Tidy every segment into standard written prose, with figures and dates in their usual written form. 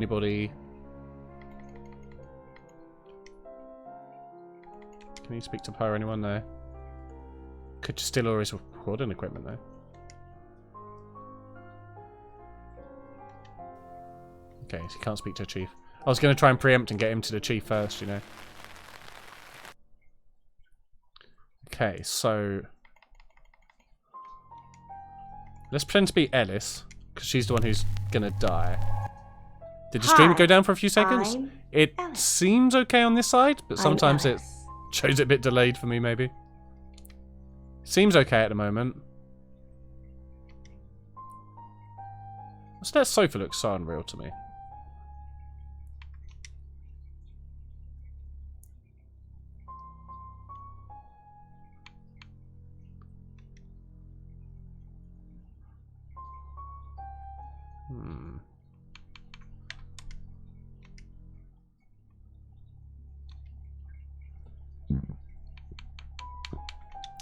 Anybody? Can you speak to Poe or anyone there? Could just steal all his recording equipment though. Okay, so you can't speak to a chief. I was going to try and preempt and get him to the chief first, you know. Okay, so... let's pretend to be Ellis, because she's the one who's going to die. Did the stream go down for a few seconds? It seems okay on this side, but sometimes it shows it a bit delayed for me, maybe. Seems okay at the moment. That sofa looks so unreal to me.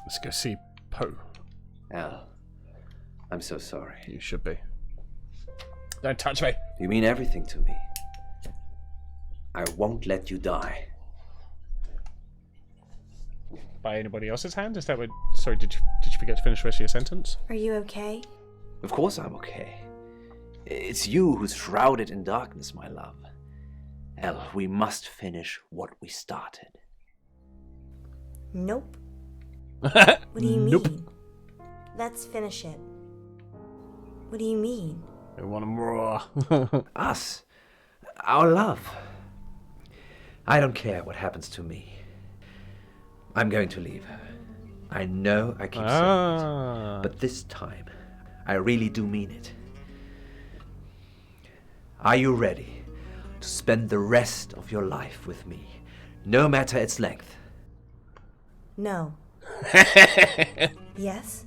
Let's go see Poe. Al, I'm so sorry. You should be. Don't touch me. You mean everything to me. I won't let you die. By anybody else's hand? Is that what... sorry, did you forget to finish the rest of your sentence? Are you okay? Of course I'm okay. It's you who's shrouded in darkness, my love. El, we must finish what we started. Nope. What do you mean? Nope. Let's finish it. What do you mean? I want more. Us. Our love. I don't care what happens to me. I'm going to leave her. I know I keep saying it, but this time, I really do mean it. Are you ready to spend the rest of your life with me, no matter its length? No. Yes.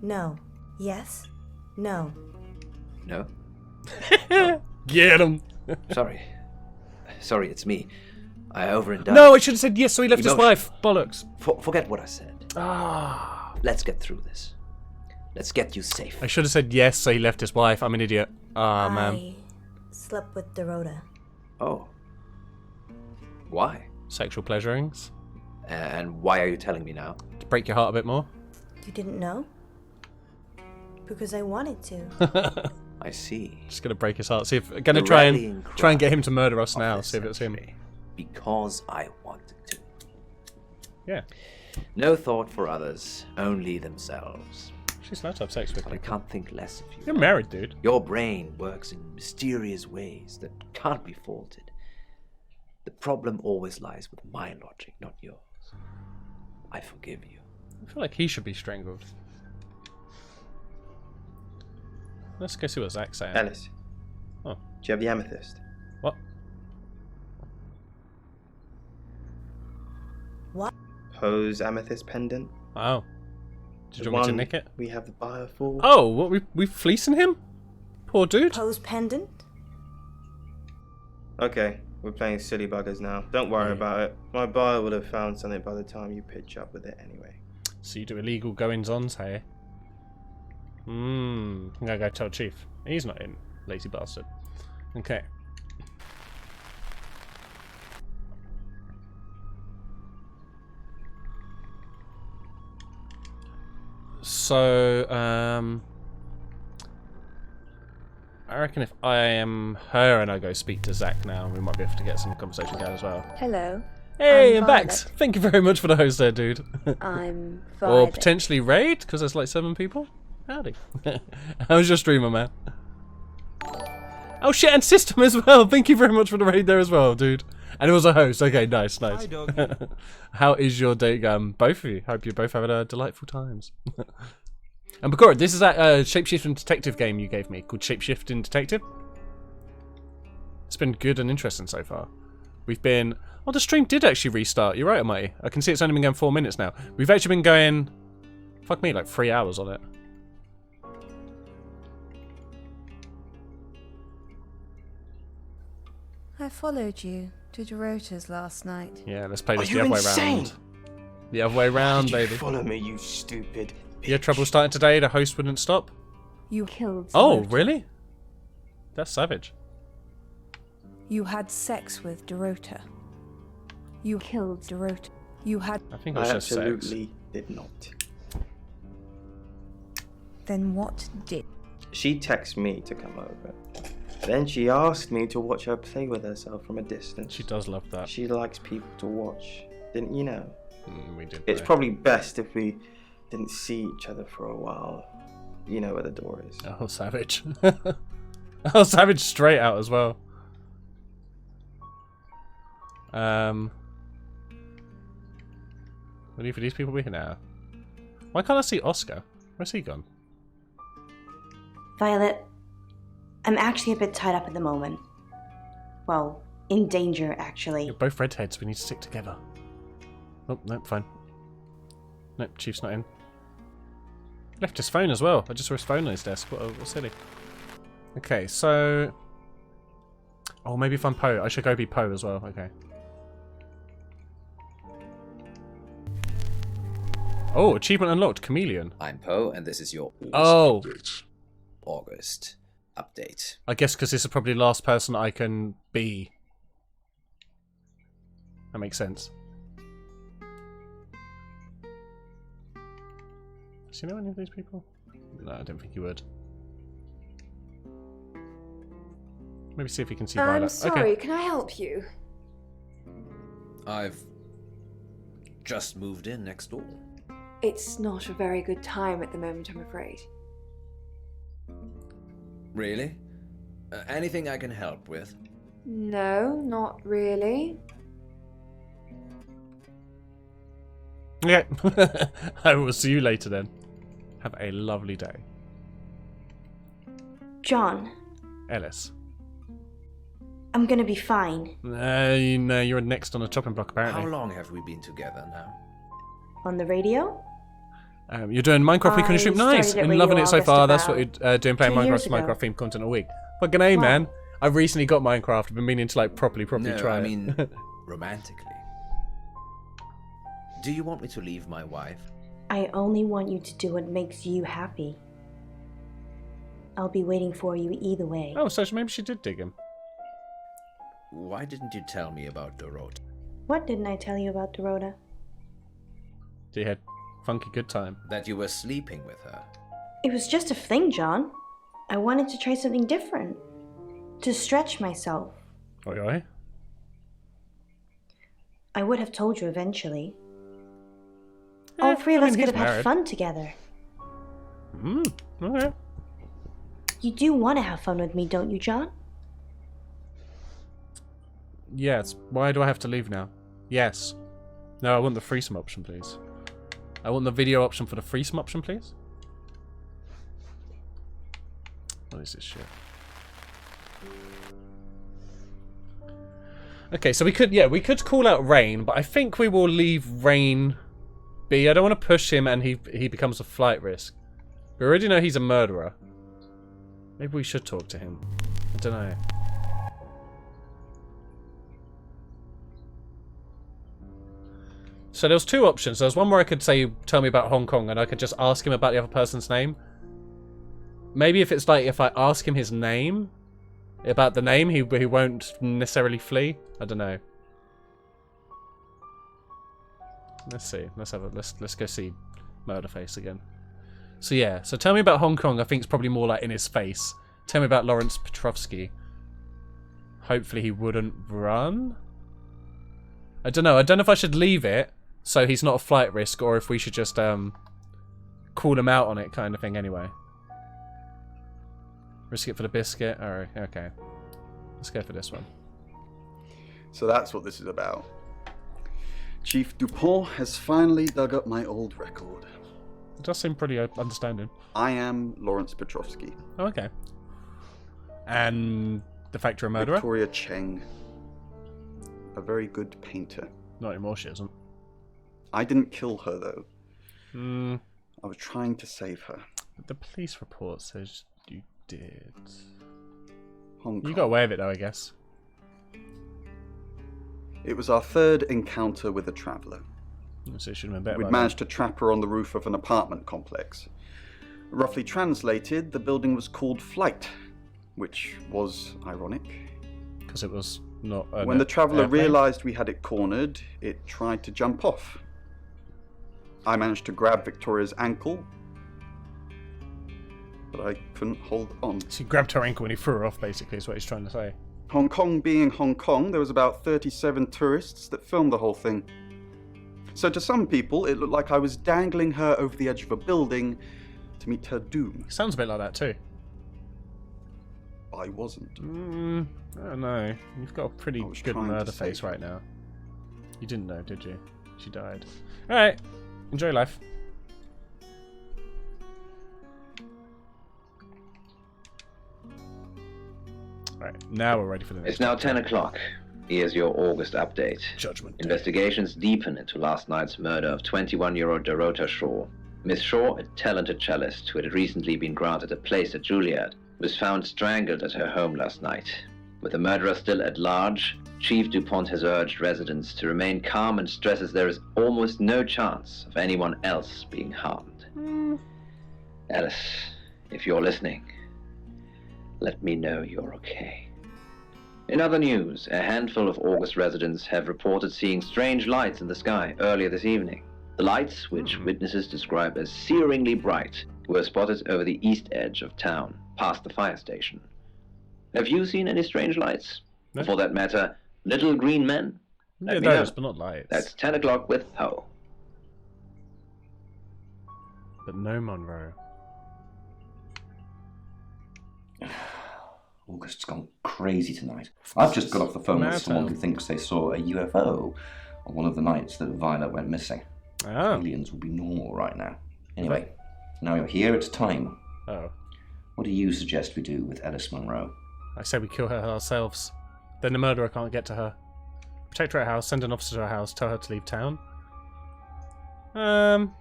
No. Yes. No. No? Get him. Sorry. Sorry, it's me. I overindulged. No, I should have said yes, so he left his wife. Bollocks. Forget what I said. Let's get through this. Let's get you safe. I should have said yes, so he left his wife. I'm an idiot. Ah, man. I slept with Dorota. Oh. Why? Sexual pleasurings. And why are you telling me now? To break your heart a bit more. You didn't know? Because I wanted to. I see. Just gonna break his heart. See if gonna try and get him to murder us now. See if it's him. Because I wanted to. Yeah. No thought for others, only themselves. She's allowed to have sex with But I you. can't think less of you. You're married, dude. Your brain works in mysterious ways that can't be faulted. The problem always lies with my logic, not yours. I forgive you. I feel like he should be strangled. Let's go see what Zach's saying. Alice. Oh. Do you have the amethyst? What? What? Poe's amethyst pendant? Oh. Did you want me to nick it? We have the buyer for. Oh, what? We fleecing him? Poor dude. Poe's pendant? Okay, we're playing silly buggers now. Don't worry about it. My buyer would have found something by the time you pitch up with it anyway. So you do illegal goings-ons here? I'm gonna go tell Chief. He's not in. Lazy bastard. Okay. So, I reckon if I am her and I go speak to Zach now, we might be able to get some conversation going as well. Hello. Hey, I'm I'm back. Violet. Thank you very much for the host there, dude. I'm Or Violet. potentially raid, because there's like 7 people. Howdy. How's your streamer, man? Oh shit, and system as well. Thank you very much for the raid there as well, dude. And it was a host. Okay, nice. Hi, doggy. How is your day going? Both of you. Hope you're both having delightful times. And Bakura, this is that Shapeshifting Detective game you gave me, called Shapeshifting Detective. It's been good and interesting so far. We've been... Oh, the stream did actually restart. You're right, Almighty. I can see it's only been going 4 minutes now. We've actually been going... Fuck me, like 3 hours on it. I followed you to Dorota's last night. Yeah, let's play this Are the you other way insane? round. The other way round, Did you baby. follow me, you stupid bitch? You had trouble starting today, the host wouldn't stop? You killed Oh, Dorota. really? That's savage. You had sex with Dorota. You killed Dorota. You had... I think it I was just sex. absolutely did not. Then what did... She texted me to come over. Then she asked me to watch her play with herself from a distance. She does love that. She likes people to watch. Didn't you know? We did. It's though. probably best if we didn't see each other for a while. You know where the door is. Oh, savage. Oh, savage straight out as well. What do you for these people here now? Why can't I see Oscar? Where's he gone? Violet, I'm actually a bit tied up at the moment. Well, in danger, actually. You're both redheads. We need to stick together. Oh, nope, fine. Nope, Chief's not in. Left his phone as well. I just saw his phone on his desk. What silly. Okay, so... Oh, maybe if I'm Poe. I should go be Poe as well. Okay. Oh, achievement unlocked. Chameleon. I'm Poe, and this is your Oh. August update. I guess because this is probably the last person I can be. That makes sense. Does he know any of these people? No, I don't think he would. Maybe see if he can see Violet. I'm sorry, Okay. can I help you? I've just moved in next door. It's not a very good time at the moment, I'm afraid. Really? Anything I can help with? No, not really. Okay. I will see you later then. Have a lovely day. John, Ellis. I'm gonna be fine. No, you're next on the chopping block apparently. How long have we been together now? On the radio? You're doing Minecraft Week on the Stream. Nice! started at I'm loving Radio it so August far. That's what about you're doing, playing 2 years Minecraft ago. themed content all week. Fucking A, Wow. man. I've recently got Minecraft. I've been meaning to like properly No, try I it. mean romantically. Do you want me to leave my wife? I only want you to do what makes you happy. I'll be waiting for you either way. Oh, so maybe she did dig him. Why didn't you tell me about Dorota? What didn't I tell you about Dorota? She had funky good time. That you were sleeping with her? It was just a fling, John. I wanted to try something different. To stretch myself. Oi, oi. I would have told you eventually. All three of I us mean, could he's have had married. fun together. Okay. You do want to have fun with me, don't you, John? Yes. Why do I have to leave now? Yes. No, I want the threesome option, please. I want the video option for the threesome option, please. What is this shit? Okay, so we could call out Rain, but I think we will leave Rain be. I don't want to push him and he becomes a flight risk. We already know he's a murderer. Maybe we should talk to him. I don't know. So there was two options. There was one where I could say, tell me about Hong Kong, and I could just ask him about the other person's name. Maybe if it's like, if I ask him his name, about the name, he won't necessarily flee. I don't know. Let's see. Let's go see Murderface again. So yeah. So tell me about Hong Kong. I think it's probably more like in his face. Tell me about Lawrence Petrovsky. Hopefully he wouldn't run. I don't know. I don't know if I should leave it so he's not a flight risk, or if we should just call him out on it, kind of thing. Anyway. Risk it for the biscuit. Alright, okay. Let's go for this one. So that's what this is about. Chief Dupont has finally dug up my old record. It does seem pretty understanding. I am Lawrence Petrovsky. Oh, okay. And the fact you're a murderer? Victoria Cheng. A very good painter. Not anymore, she isn't. I didn't kill her, though. Hmm. I was trying to save her. The police report says you did. Hong Kong. You got away with it, though, I guess. It was our third encounter with a traveller. So it should have been better. We'd managed to trap her on the roof of an apartment complex. Roughly translated, the building was called Flight, which was ironic. because it was not. When the traveller realised we had it cornered, it tried to jump off. I managed to grab Victoria's ankle, but I couldn't hold on. So he grabbed her ankle and he threw her off, basically, is what he's trying to say. Hong Kong being Hong Kong, there was about 37 tourists that filmed the whole thing. So to some people, it looked like I was dangling her over the edge of a building to meet her doom. Sounds a bit like that too. I wasn't. I don't know. You've got a pretty good murder face right now. You didn't know, did you? She died. Alright. Enjoy life. Alright, now we're ready for the next. It's now 10 o'clock. Here's your August update. Judgment Day. Investigations deepen into last night's murder of 21-year-old Dorota Shaw. Miss Shaw, a talented cellist who had recently been granted a place at Juilliard, was found strangled at her home last night. With the murderer still at large, Chief DuPont has urged residents to remain calm and stresses there is almost no chance of anyone else being harmed. Alice, if you're listening, let me know you're okay. In other news, a handful of August residents have reported seeing strange lights in the sky earlier this evening. The lights, which witnesses describe as searingly bright, were spotted over the east edge of town, past the fire station. Have you seen any strange lights? No. For that matter, little green men? Yeah, those, but not lights. That's 10 o'clock with Ho. But no Monroe. August's gone crazy tonight. I've just got off the phone with someone who thinks they saw a UFO on one of the nights that Violet went missing. Oh. Aliens will be normal right now. Anyway, now you're here, it's time. Oh. What do you suggest we do with Alice Monroe? I say we kill her ourselves. Then the murderer can't get to her. Protect her at her house, send an officer to her house, tell her to leave town. Well,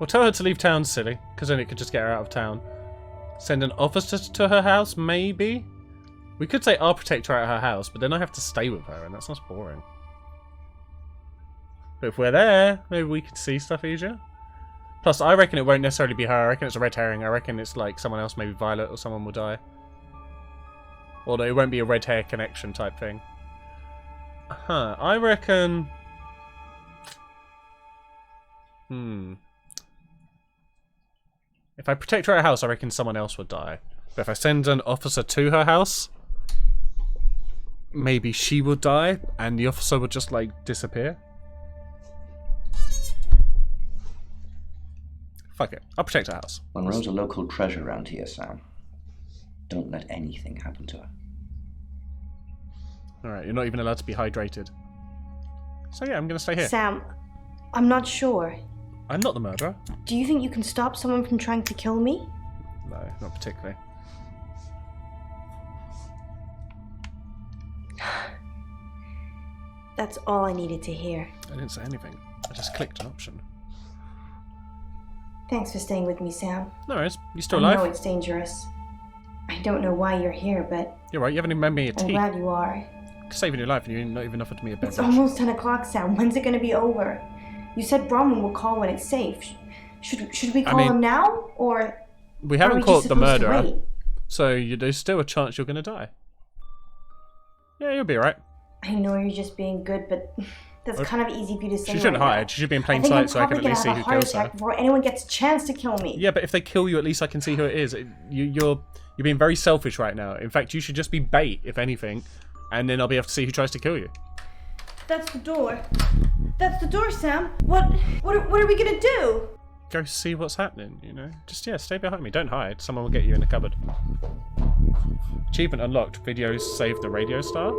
tell her to leave town, silly, because then it could just get her out of town. Send an officer to her house, maybe? We could say I'll protect her at her house, but then I have to stay with her, and that sounds boring. But if we're there, maybe we can see stuff easier. Plus, I reckon it won't necessarily be her. I reckon it's a red herring. I reckon it's like someone else, maybe Violet or someone will die. Although it won't be a red hair connection type thing. I reckon... If I protect her at her house, I reckon someone else would die. But if I send an officer to her house, maybe she would die, and the officer would just, like, disappear. Fuck it. I'll protect her house. Monroe's a local treasure around here, Sam. Don't let anything happen to her. Alright, you're not even allowed to be hydrated. So yeah, I'm gonna stay here. Sam, I'm not sure. I'm not the murderer. Do you think you can stop someone from trying to kill me? No, not particularly. That's all I needed to hear. I didn't say anything. I just clicked an option. Thanks for staying with me, Sam. No worries. You still I alive? know it's dangerous. I don't know why you're here, but You're right, you haven't even made me a I'm tea. glad you are. Saving your life and you've not even offered me a beverage. It's almost 10 o'clock, Sam. When's it going to be over? You said Bronwyn will call when it's safe. Should we call him now? Or we haven't are we caught just the supposed to murderer, wait? so there's still a chance you're going to die. Yeah, you'll be alright. I know you're just being good, but that's kind of easy for you to say. She shouldn't right hide. now. She should be in plain I think sight I'm so I can probably at least see gonna who have a heart kills her. attack before anyone gets a chance to kill me. Yeah, but if they kill you, at least I can see who it is. You're being very selfish right now. In fact, you should just be bait, if anything, and then I'll be able to see who tries to kill you. That's the door. That's the door, Sam. What are we gonna do? Go see what's happening, you know? Just, yeah, stay behind me. Don't hide. Someone will get you in the cupboard. Achievement unlocked. Videos save the radio star.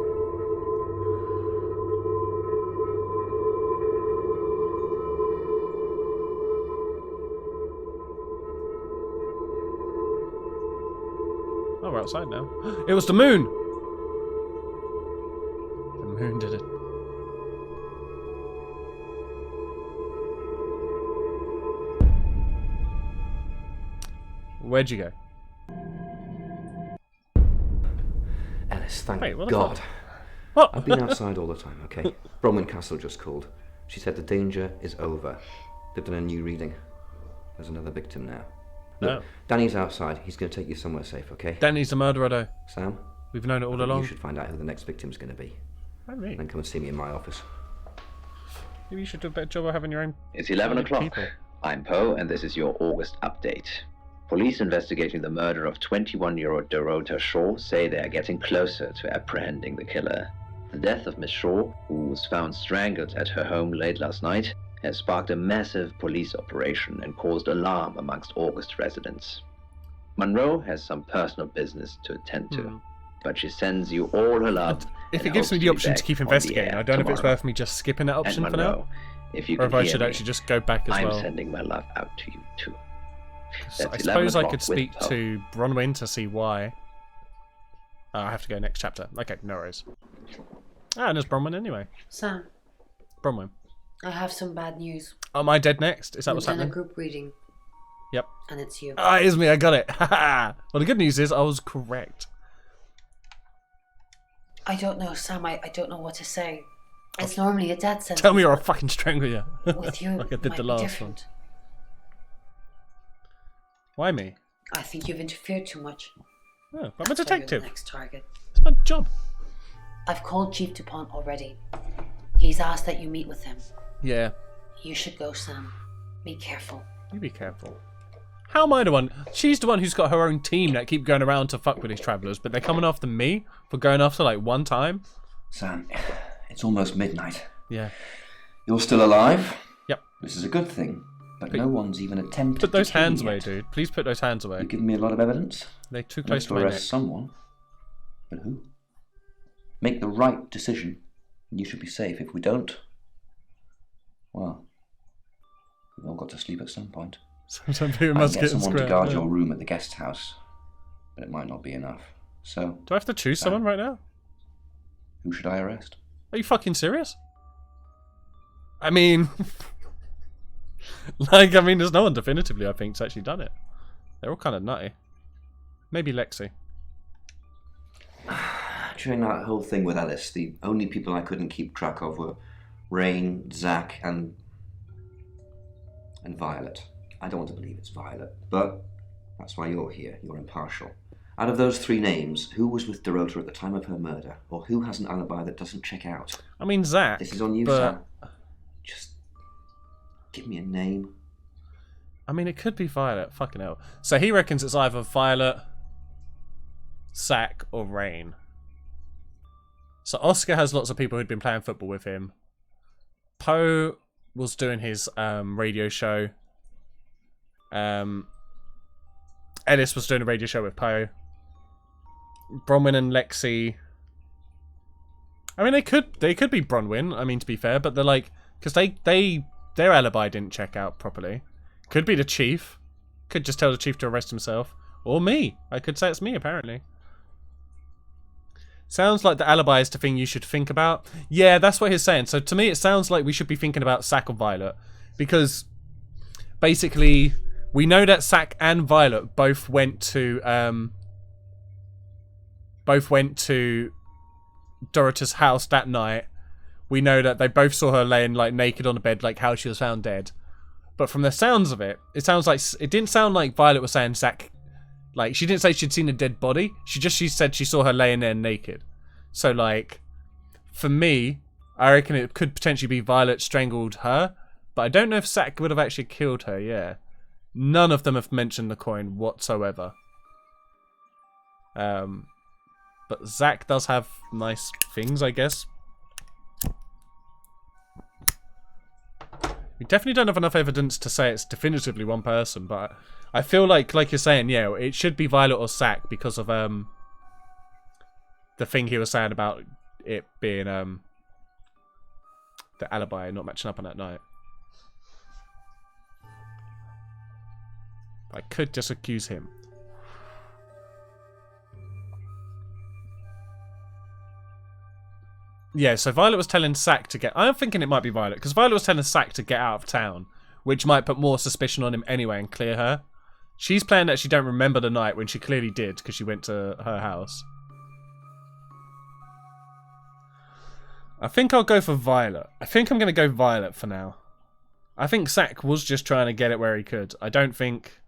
Oh, we're outside now. It was the moon! The moon did it. Where'd you go? Alice, thank Wait, what the God. fuck? What? I've been outside all the time, okay? Bronwyn Castle just called. She said the danger is over. They've done a new reading. There's another victim now. Look, Danny's outside. He's going to take you somewhere safe, okay? Danny's the murderer, though. Sam? We've known it all along. You should find out who the next victim's going to be. I mean, Then come and see me in my office. maybe you should do a better job of having your own. It's 11 o'clock. People. I'm Poe, and this is your August update. Police investigating the murder of 21-year-old Dorota Shaw say they are getting closer to apprehending the killer. The death of Miss Shaw, who was found strangled at her home late last night, has sparked a massive police operation and caused alarm amongst August residents. Monroe has some personal business to attend to, but she sends you all her love. If it gives me the option to keep investigating, I don't know if it's worth me just skipping that option for now. If you or if I hear should me, actually just go back as I'm well. sending my love out to you too. I suppose I could speak to Bronwyn to see why. I have to go next chapter. Okay, no worries. Ah, and there's Bronwyn anyway. Sam, Bronwyn. I have some bad news. Am I dead next? Is that what's We've done happening? a group reading. Yep. And it's you. Ah, it is me. I got it. Well, the good news is I was correct. I don't know, Sam. I don't know what to say. It's normally a death sentence. Tell me you're a fucking strangler. With you, like I did it might the be last different. one. Why me? I think you've interfered too much. Oh, I'm a That's why you're the detective. next target. It's my job. I've called Chief DuPont already. He's asked that you meet with him. Yeah. You should go, Sam. Be careful. You be careful. How am I the one? She's the one who's got her own team that keep going around to fuck with these travellers, but they're coming after me for going after like one time. Sam, it's almost midnight. Yeah. You're still alive? Yep. This is a good thing, but no one's even attempted Put those to kill hands you away, yet. dude. Please put those hands away. You've given me a lot of evidence. They're too close to to my arrest neck. someone. But who? Make the right decision, and you should be safe. If we don't, well, we've all got to sleep at some point. Some people I must can get get someone to square, guard yeah. your room at the guest house, but it might not be enough. So, do I have to choose someone right now? Who should I arrest? Are you fucking serious? I mean, there's no one definitively, I think, has actually done it. They're all kind of nutty. Maybe Lexi. During that whole thing with Ellis, the only people I couldn't keep track of were Rain, Zach, and Violet. I don't want to believe it's Violet, but that's why you're here. You're impartial. Out of those three names, who was with Dorota at the time of her murder, or who has an alibi that doesn't check out? I mean, Zach. This is on you, Sam. Just give me a name. I mean, it could be Violet. Fucking hell. So he reckons it's either Violet, Zach, or Rain. So Oscar has lots of people who'd been playing football with him. Poe was doing his radio show. Ellis was doing a radio show with Poe. Bronwyn and Lexi. I mean, they could be Bronwyn. I mean, to be fair, but they're like, because their alibi didn't check out properly. Could be the chief. Could just tell the chief to arrest himself, or me. I could say it's me apparently. Sounds like the alibi is the thing you should think about. Yeah, that's what he's saying. So to me, it sounds like we should be thinking about Zach or Violet, because basically we know that Zach and Violet both went to Dorota's house that night. We know that they both saw her laying like naked on the bed, like how she was found dead. But from the sounds of it, it sounds like it didn't sound like Violet was saying Zach. Like, she didn't say she'd seen a dead body. She said she saw her laying there naked. So, like, for me, I reckon it could potentially be Violet strangled her. But I don't know if Zach would have actually killed her, yeah. None of them have mentioned the coin whatsoever. But Zach does have nice things, I guess. We definitely don't have enough evidence to say it's definitively one person, but I feel like you're saying, yeah, it should be Violet or Zach because of the thing he was saying about it being the alibi not matching up on that night. I could just accuse him. Yeah, so Violet was telling Zach to get... I'm thinking it might be Violet, because Violet was telling Zach to get out of town, which might put more suspicion on him anyway and clear her. She's playing that she don't remember the night when she clearly did, because she went to her house. I think I'll go for Violet. I think I'm going to go Violet for now. I think Zach was just trying to get it where he could. I don't think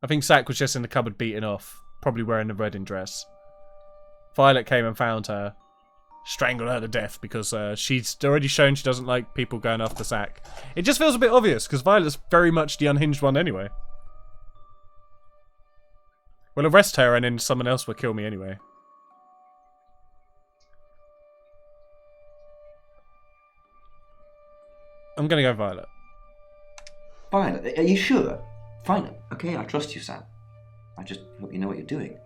I think Zack was just in the cupboard beating off, probably wearing a wedding dress. Violet came and found her, strangled her to death because she's already shown she doesn't like people going after Zack. It just feels a bit obvious because Violet's very much the unhinged one anyway. We'll arrest her and then someone else will kill me anyway. I'm gonna go Violet. Violet, are you sure? Fine. Okay, I trust you, Sam. I just hope you know what you're doing.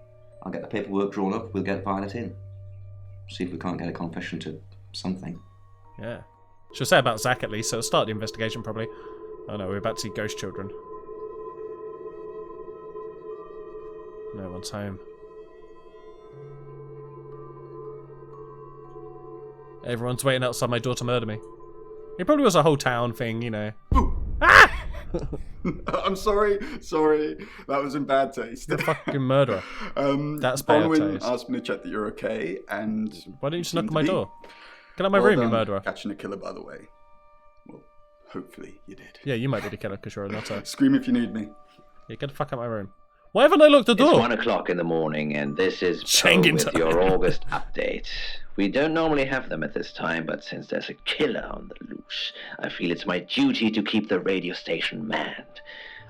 I'll get the paperwork drawn up, we'll get Violet in. See if we can't get a confession to something. Yeah. She'll say about Zack at least, so it'll start the investigation probably. Oh no, we're about to see ghost children. No one's home. Everyone's waiting outside my door to murder me. It probably was a whole town thing, you know. Ah! I'm sorry. That was in bad taste. The fucking murderer. That's bad Bronwyn taste. asked me to check that you're okay, and... Why don't you just knock on my door? Get out of my room, you murderer. Catching a killer, by the way. Well, hopefully you did. Yeah, you might be the killer because you're a nutter. Scream if you need me. Yeah, get the fuck out of my room. Why haven't I locked the door? It's 1 o'clock in the morning, and this is Poe with your August update. We don't normally have them at this time, but since there's a killer on the loose, I feel it's my duty to keep the radio station manned.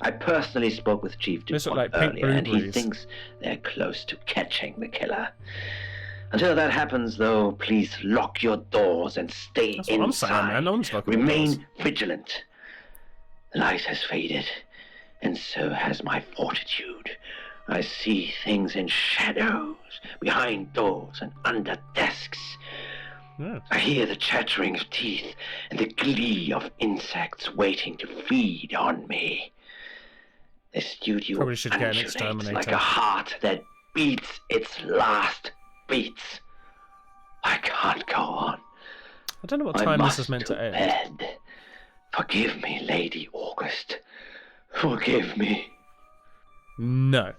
I personally spoke with Chief DuPont earlier, and he thinks they're close to catching the killer. Until that happens, though, please lock your doors and stay inside. That's what I'm saying, man. No one's locking Remain vigilant. The light has faded, and so has my fortitude. I see things in shadows, behind doors and under desks. Yeah. I hear the chattering of teeth and the glee of insects waiting to feed on me. The studio Probably should get an undulates exterminator. like a heart that beats its last beats. I can't go on. I don't know what time this is meant to end. Bed. Forgive me, Lady August. Forgive me. No.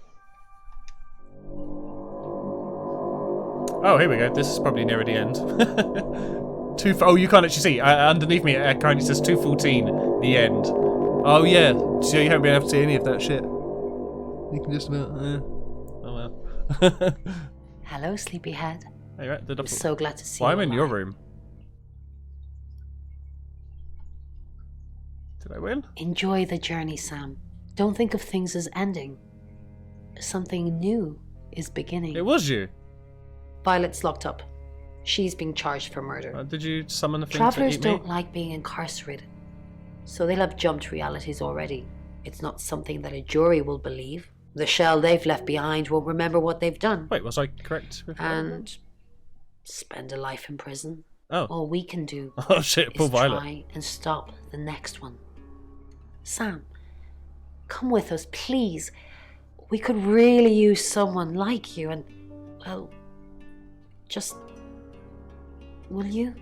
Oh, here we go. This is probably near the end. Oh, you can't actually see. Underneath me, it currently says 2:14. The end. Oh yeah. So you haven't been able to see any of that shit. You can just about. Oh well. Hello, sleepyhead. Hey, right, I'm so glad to see you. you. I'm in your room. Did I win? Enjoy the journey, Sam. Don't think of things as ending. Something new is beginning. It was you. Violet's locked up. She's being charged for murder. Did you summon the thing Travelers to eat me? don't like being incarcerated, so they'll have jumped realities already. It's not something that a jury will believe. The shell they've left behind won't remember what they've done. Wait, was I correct? And spend a life in prison. Oh. All we can do Oh shit, poor is Violet. try and stop the next one. Sam, come with us, please. We could really use someone like you and, well, just... will you?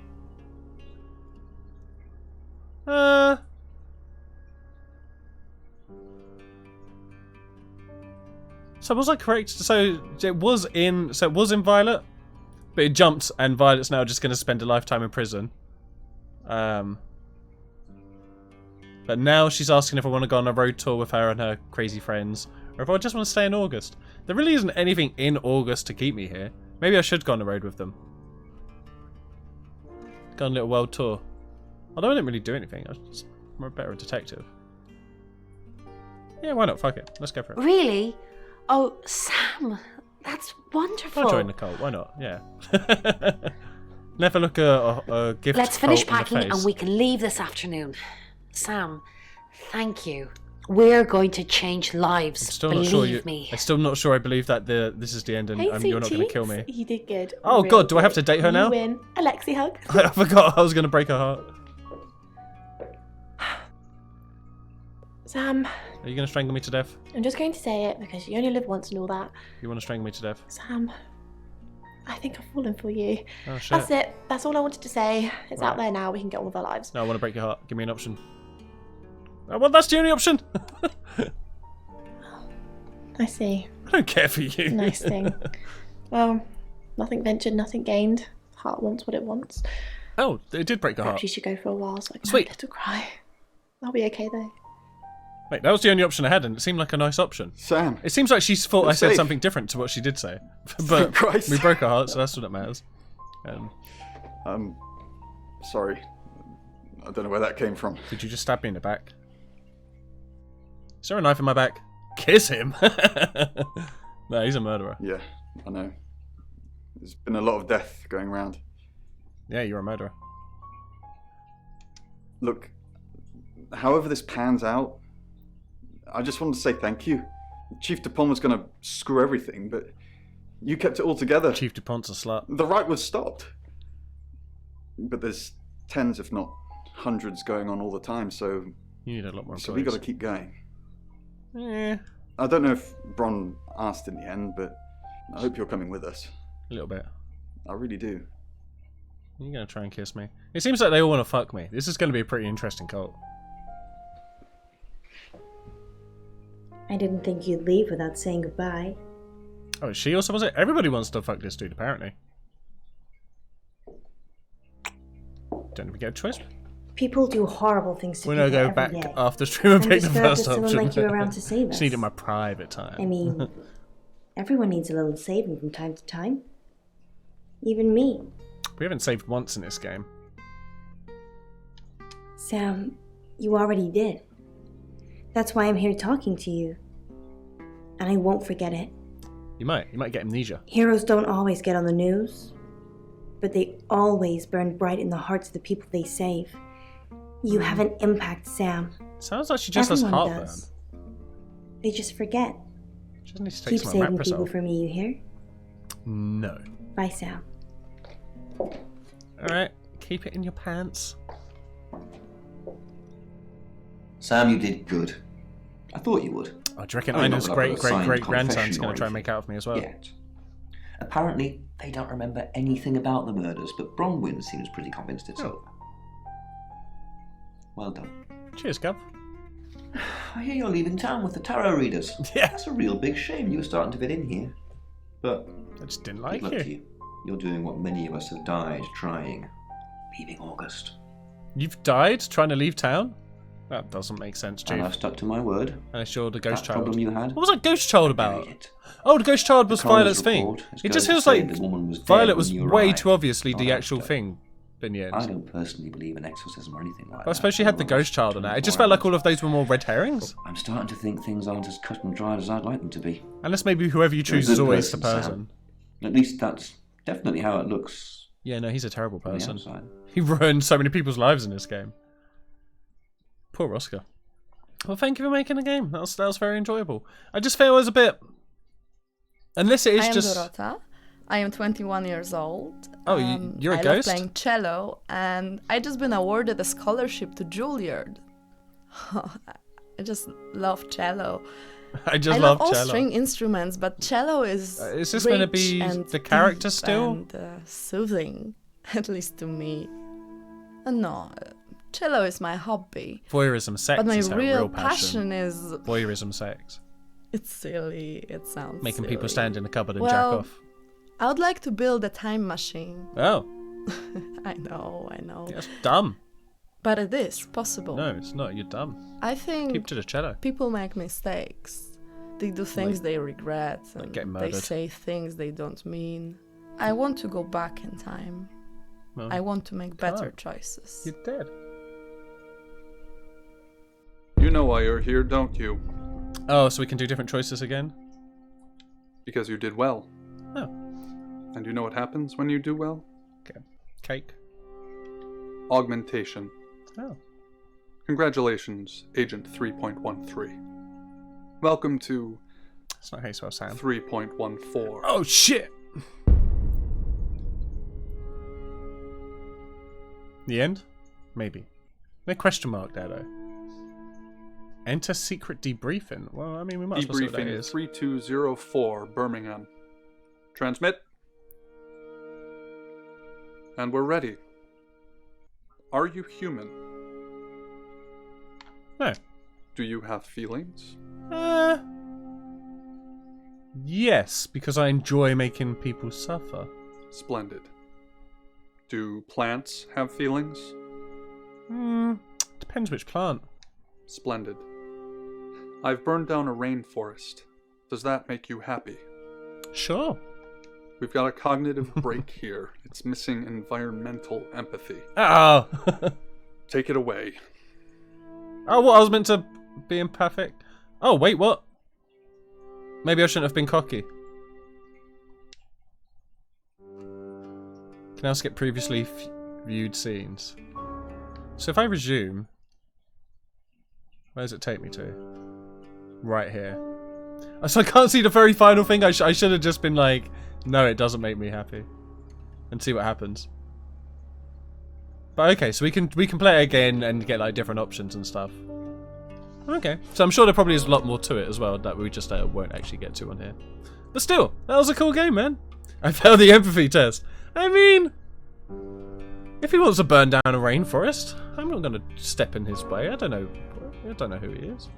So was I correct? So it was in Violet, but it jumped, and Violet's now just going to spend a lifetime in prison. But now she's asking if I want to go on a road tour with her and her crazy friends, or if I just want to stay in August. There really isn't anything in August to keep me here. Maybe I should go on a road with them. Go on a little world tour. Although I didn't really do anything. I'm a better detective. Yeah, why not? Fuck it. Let's go for it. Really? Oh, Sam, that's wonderful. I'll join the cult. Why not? Yeah. Never look a gift. Let's finish cult in the packing face. and we can leave this afternoon. Sam, thank you. We're going to change lives. I'm still Believe not sure me. I'm still not sure I believe that this is the end and you're not going to kill me. You did good. Oh Real god, do I have good. to date her now? You win. Alexi hug. I forgot I was going to break her heart. Sam, Are you going to strangle me to death? I'm just going to say it because you only live once and all that. You want to strangle me to death? Sam, I think I've fallen for you. Oh shit. That's it. That's all I wanted to say. It's out Right. there now. We can get on with our lives. No, I want to break your heart. Give me an option. Oh, well, that's the only option. I see. I don't care for you. Nice thing. Well, nothing ventured, nothing gained. Heart wants what it wants. Oh, it did break her Perhaps heart. you should go for a while so I can Sweet. have a little cry. I'll be okay though. Wait, that was the only option I had, and it seemed like a nice option. Sam. It seems like she thought I said safe. something different to what she did say. But Christ. we broke her heart, so that's what matters. Sorry. I don't know where that came from. Did you just stab me in the back? Is there a knife in my back? Kiss him! No, he's a murderer. Yeah, I know. There's been a lot of death going around. Yeah, you're a murderer. Look, however this pans out, I just wanted to say thank you. Chief DuPont was going to screw everything, but you kept it all together. Chief DuPont's a slut. The riot was stopped. But there's tens, if not hundreds, going on all the time, so... You need a lot more employees. So we got to keep going. Yeah. I don't know if Bron asked in the end, but I hope you're coming with us. A little bit. I really do. You're going to try and kiss me. It seems like they all want to fuck me. This is going to be a pretty interesting cult. I didn't think you'd leave without saying goodbye. Oh, she also was it? Everybody wants to fuck this dude, apparently. Don't even get a choice. People do horrible things to We're people going to go every back day. after stream and I'm pick the disturbed first there's someone option. like you around to save Just us. need it in my private time. I mean, everyone needs a little saving from time to time. Even me. We haven't saved once in this game. Sam, you already did. That's why I'm here talking to you. And I won't forget it. You might get amnesia. Heroes don't always get on the news, but they always burn bright in the hearts of the people they save. You have an impact, Sam. Sounds like she just has Everyone heartburn. does. They just forget. She doesn't need to take Keep some saving people omeprazole. for me, you hear? No. Bye, Sam. Alright, keep it in your pants. Sam, you did good. I thought you would. Oh, do you reckon I mean, Ina's not that I've got a signed great-great-great-grandson's confession going or to try and make out of me as well? Yet. Apparently, they don't remember anything about the murders, but Bronwyn seems pretty convinced it's over. Well done. Cheers, Gov. I hear you're leaving town with the tarot readers. Yeah. That's a real big shame. You were starting to fit in here. But I just didn't good like luck you. to you. You're doing what many of us have died trying. Leaving August. You've died trying to leave town? That doesn't make sense, Chief. And I've stuck to my word. Unless you're the ghost That child. problem you had? What was that ghost child about? Oh, the ghost child was coroner's Violet's thing. report is It going just to feels say like the woman was dead Violet when was you way arrived, too obviously not the actual after. thing in the end. I don't personally believe in exorcism or anything like that. But I suppose she had the ghost child in that. It just 24 felt like hours. all of those were more red herrings. I'm starting to think things aren't as cut and dried as I'd like them to be. Unless maybe whoever you You're a choose is good always the person, person. Sam. At least that's definitely how it looks Yeah, no, he's a terrible from the person. outside. He ruined so many people's lives in this game. Poor Oscar. Well, thank you for making the game. That was very enjoyable. I just feel it was a bit... Unless it is I am just... Dorota. I am 21 years old. Oh, you're a I ghost? love playing cello, and I just been awarded a scholarship to Juilliard. I just love cello. I just love love all cello. string instruments, but cello is Is this gonna rich be and the character deep still? and soothing, at least to me. No, cello is my hobby. Voyeurism sex But my is her real passion. passion is... Voyeurism sex. It's silly. It sounds Making silly. people stand in the cupboard and Well, jack off. I would like to build a time machine. Oh. I know. That's dumb. But it is possible. No, it's not. You're dumb. I think Keep to the cello. people make mistakes. They do things they regret, and getting they murdered. say things they don't mean. I want to go back in time. Well, I want to make better can't. choices. You're dead. You know why you're here, don't you? Oh, so we can do different choices again? Because you did well. Oh. And you know what happens when you do well? Okay. Cake. Augmentation. Oh. Congratulations, Agent 3.13. Welcome to... That's not how you spell Sam. 3.14. Oh, shit! The end? Maybe. No question mark there, though. Enter secret debriefing. Well, I mean, we might as well see what that Debriefing is. 3204, Birmingham. Transmit. And we're ready. Are you human? No. Do you have feelings? Yes, because I enjoy making people suffer. Splendid. Do plants have feelings? Depends which plant. Splendid. I've burned down a rainforest. Does that make you happy? Sure. We've got a cognitive break here. It's missing environmental empathy. Oh. Take it away. Oh, what? I was meant to be empathic? Oh, wait, what? Maybe I shouldn't have been cocky. Can I skip previously viewed scenes? So if I resume, where does it take me to? Right here. So I can't see the very final thing. I should have just been like, no, it doesn't make me happy, and see what happens. But okay, so we can play it again and get like different options and stuff. Okay, so I'm sure there probably is a lot more to it as well that we just won't actually get to on here. But still, that was a cool game, man. I failed the empathy test. I mean, if he wants to burn down a rainforest, I'm not going to step in his way. I don't know who he is.